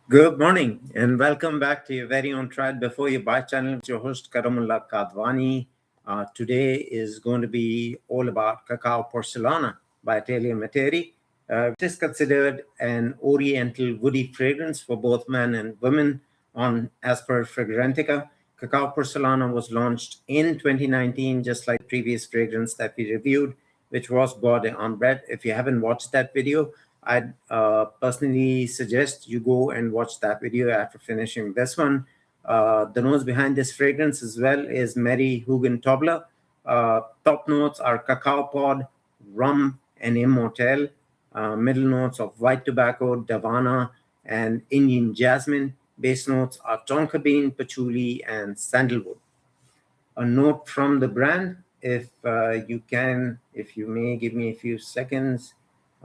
Good morning and welcome back to your very own Trial Before You Buy channel. It's your host Karamullah Kadwani. Today is going to be all about Cacao Porcelana by Atelier Materi. It is considered an Oriental Woody fragrance for both men and women as per Frag-rantica. Cacao Porcelana was launched in 2019, just like the previous fragrance that we reviewed, which was Bord en Bread. If you haven't watched that video, I'd personally suggest you go and watch that video after finishing this one. The nose behind this fragrance as well is Marie Hugentobler. Top notes are Cacao Pod, Rum and Immortelle. Middle notes of white tobacco, Davana and Indian Jasmine. Base notes are Tonka Bean, Patchouli and Sandalwood. A note from the brand, if you may give me a few seconds.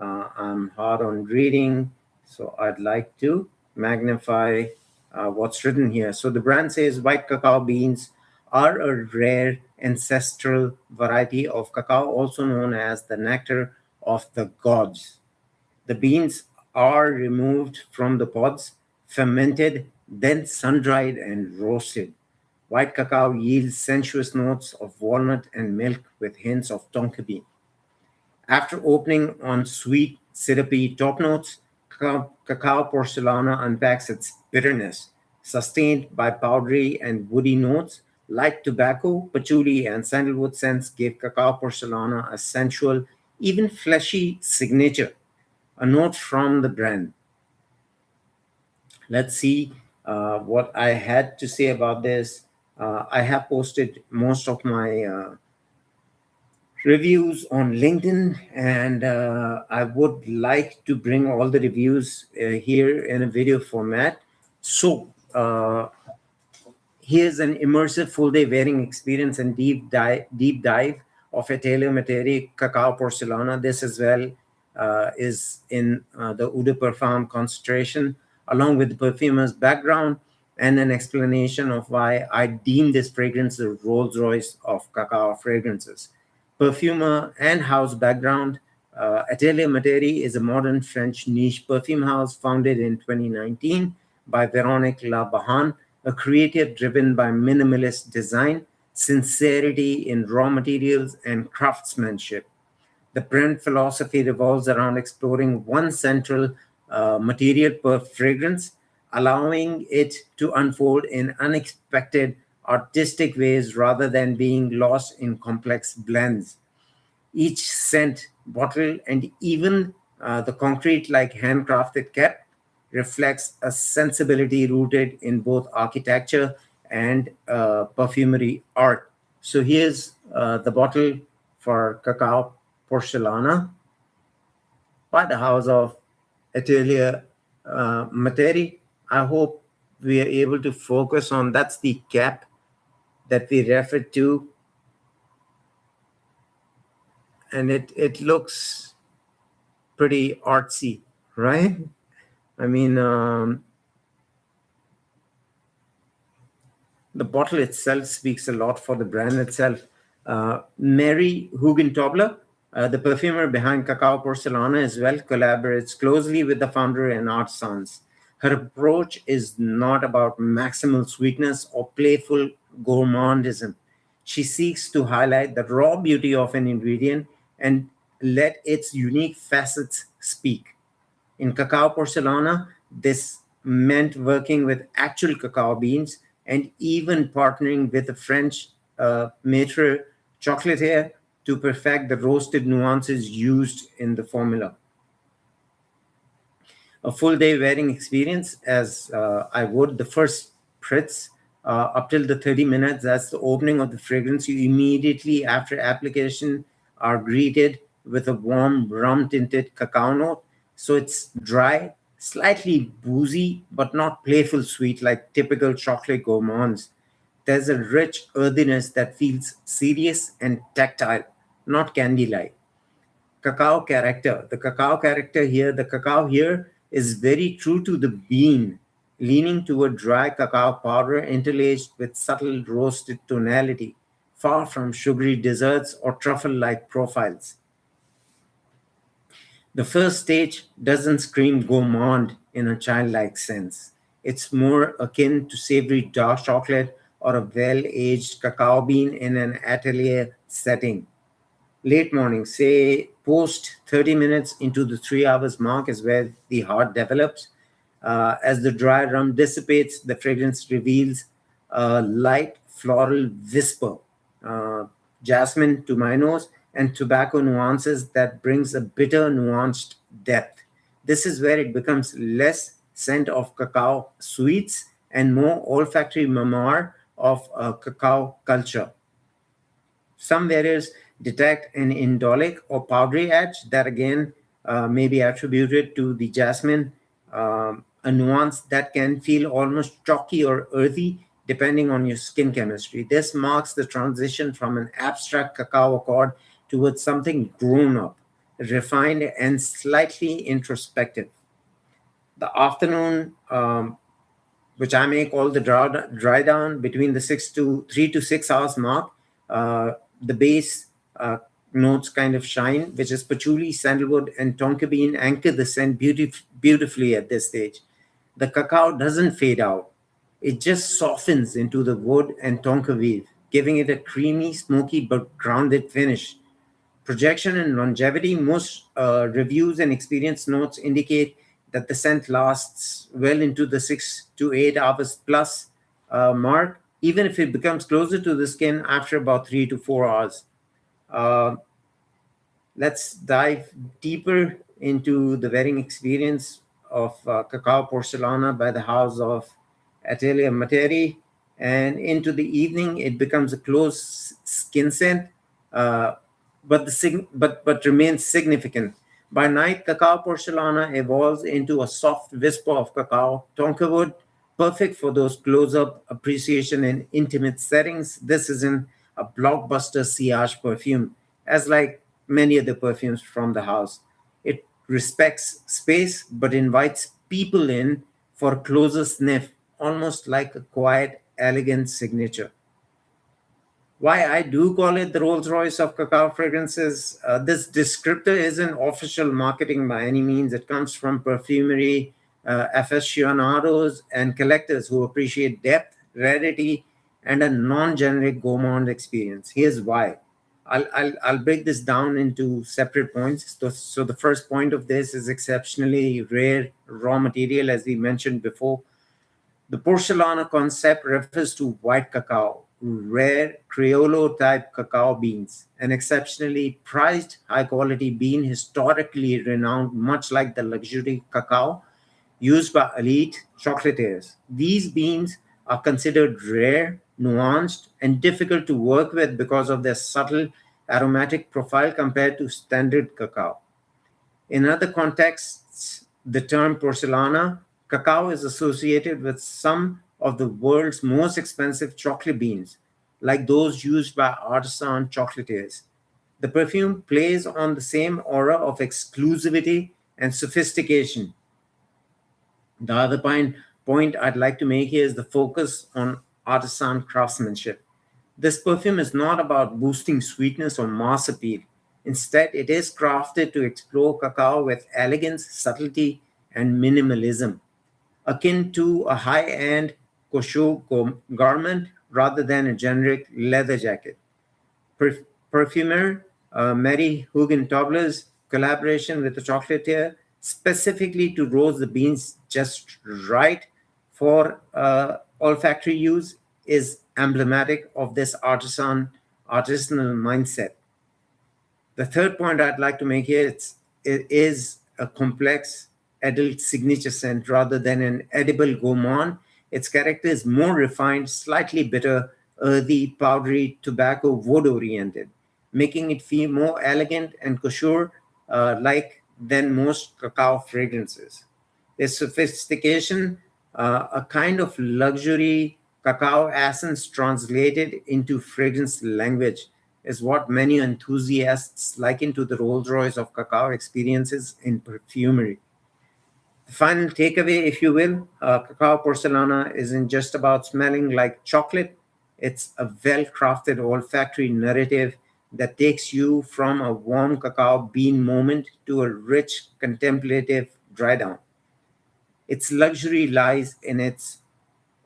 I'm hard on reading, so I'd like to magnify what's written here. So the brand says white cacao beans are a rare ancestral variety of cacao, also known as the nectar of the gods. The beans are removed from the pods, fermented, then sun-dried and roasted. White cacao yields sensuous notes of walnut and milk with hints of tonka bean. After opening on sweet, syrupy top notes, Cacao Porcelana unpacks its bitterness, sustained by powdery and woody notes. Like tobacco, patchouli, and sandalwood scents give Cacao Porcelana a sensual, even fleshy signature. A note from the brand. Let's see what I had to say about this. I have posted most of my reviews on LinkedIn, and I would like to bring all the reviews here in a video format. So here's an immersive full-day wearing experience and deep dive of Atelier Materi Cacao Porcelana. This as well is in the Eau de Parfum concentration, along with the perfumer's background and an explanation of why I deem this fragrance the Rolls Royce of cacao fragrances. Perfumer and house background. Atelier Materi is a modern French niche perfume house founded in 2019 by Véronique Labahan, a creative driven by minimalist design, sincerity in raw materials, and craftsmanship. The brand philosophy revolves around exploring one central material per fragrance, allowing it to unfold in unexpected artistic ways rather than being lost in complex blends. Each scent, bottle, and even the concrete like handcrafted cap reflects a sensibility rooted in both architecture and perfumery art. So here's the bottle for Cacao Porcelana by the house of Atelier Materi. I hope we are able to focus on that's the cap that we referred to, and it looks pretty artsy, right? I mean, the bottle itself speaks a lot for the brand itself. Marie Hugentobler, the perfumer behind Cacao Porcelana, as well collaborates closely with the founder and artisans. Her approach is not about maximal sweetness or playful gourmandism. She seeks to highlight the raw beauty of an ingredient and let its unique facets speak. In Cacao Porcelana, this meant working with actual cacao beans and even partnering with a French maître chocolatier to perfect the roasted nuances used in the formula. A full day wearing experience, as I would. The first spritz up till the 30 minutes, that's the opening of the fragrance. You immediately after application are greeted with a warm rum tinted cacao note. So it's dry, slightly boozy, but not playful sweet like typical chocolate gourmands. There's a rich earthiness that feels serious and tactile, not candy-like. Cacao character. The cacao here is very true to the bean, leaning toward dry cacao powder interlaced with subtle roasted tonality, far from sugary desserts or truffle-like profiles. The first stage doesn't scream gourmand in a childlike sense. It's more akin to savory dark chocolate or a well-aged cacao bean in an atelier setting. Late morning, say post 30 minutes into the 3 hours mark, is where the heart develops. As the dry rum dissipates, the fragrance reveals a light floral whisper, uh, jasmine to my nose, and tobacco nuances that brings a bitter, nuanced depth. This is where it becomes less scent of cacao sweets and more olfactory memoir of cacao culture. Some variants detect an indolic or powdery edge that again may be attributed to the jasmine, a nuance that can feel almost chalky or earthy depending on your skin chemistry. This marks the transition from an abstract cacao accord towards something grown up, refined, and slightly introspective. The afternoon, which I may call the dry down between the 3 to 6 hours mark, the base notes kind of shine, which is patchouli, sandalwood, and tonka bean anchor the scent beautifully at this stage. The cacao doesn't fade out. It just softens into the wood and tonka weave, giving it a creamy, smoky, but grounded finish. Projection and longevity, most reviews and experience notes indicate that the scent lasts well into the 6 to 8 hours plus mark, even if it becomes closer to the skin after about 3 to 4 hours. Uh, let's dive deeper into the wearing experience of Cacao Porcelana by the house of Atelier Materi. And into the evening, it becomes a close skin scent, uh, but remains significant. By night, Cacao Porcelana evolves into a soft whisper of cacao tonka wood, perfect for those close-up appreciation in intimate settings. This isn't a blockbuster sillage perfume, as like many other perfumes from the house. It respects space but invites people in for a closer sniff, almost like a quiet, elegant signature. Why I do call it the Rolls Royce of cacao fragrances. This descriptor isn't official marketing by any means. It comes from perfumery aficionados and collectors who appreciate depth, rarity, and a non-generic gourmand experience. Here's why. I'll break this down into separate points. So the first point of this is exceptionally rare raw material, as we mentioned before. The porcelana concept refers to white cacao, rare Criollo type cacao beans, an exceptionally prized high quality bean historically renowned, much like the luxury cacao used by elite chocolatiers. These beans are considered rare, nuanced, and difficult to work with because of their subtle aromatic profile compared to standard cacao. In other contexts, the term porcelana cacao is associated with some of the world's most expensive chocolate beans, like those used by artisan chocolatiers. The perfume plays on the same aura of exclusivity and sophistication. The other point I'd like to make here is the focus on artisan craftsmanship. This perfume is not about boosting sweetness or mass appeal. Instead, it is crafted to explore cacao with elegance, subtlety, and minimalism, akin to a high-end couture garment rather than a generic leather jacket. Perfumer Marie Hugentobler's collaboration with the chocolatier specifically to roast the beans just right for olfactory use is emblematic of this artisanal mindset. The third point I'd like to make here it is a complex adult signature scent rather than an edible gourmand. Its character is more refined, slightly bitter, earthy, powdery, tobacco, wood oriented, making it feel more elegant and couture like than most cacao fragrances. There's sophistication, a kind of luxury cacao essence translated into fragrance language is what many enthusiasts liken to the Rolls Royce of cacao experiences in perfumery. The final takeaway, if you will, Cacao Porcelana isn't just about smelling like chocolate. It's a well crafted olfactory narrative that takes you from a warm cacao bean moment to a rich, contemplative dry down. Its luxury lies in its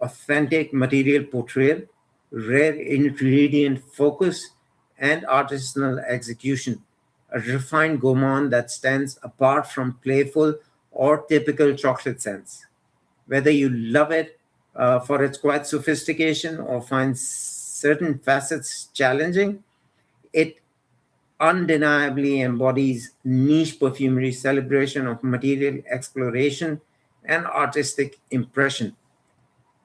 authentic material portrayal, rare ingredient focus, and artisanal execution. A refined gourmand that stands apart from playful or typical chocolate scents. Whether you love it for its quiet sophistication or find certain facets challenging, it undeniably embodies niche perfumery celebration of material exploration and artistic impression.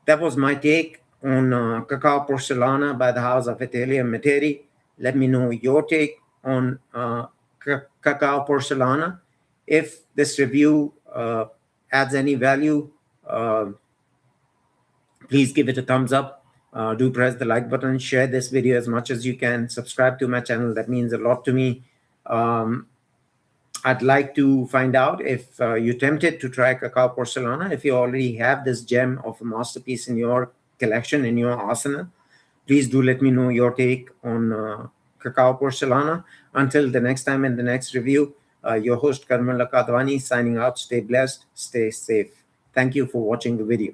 That was my take on Cacao Porcelana by the House of Atelier Materi. Let me know your take on Cacao Porcelana. If this review adds any value, uh, please give it a thumbs up. Do press the like button, share this video as much as you can, subscribe to my channel. That means a lot to me. I'd like to find out if you're tempted to try Cacao Porcelana. If you already have this gem of a masterpiece in your collection, in your arsenal, please do let me know your take on Cacao Porcelana. Until the next time and the next review, your host Karmala Kadwani signing out. Stay blessed, stay safe. Thank you for watching the video.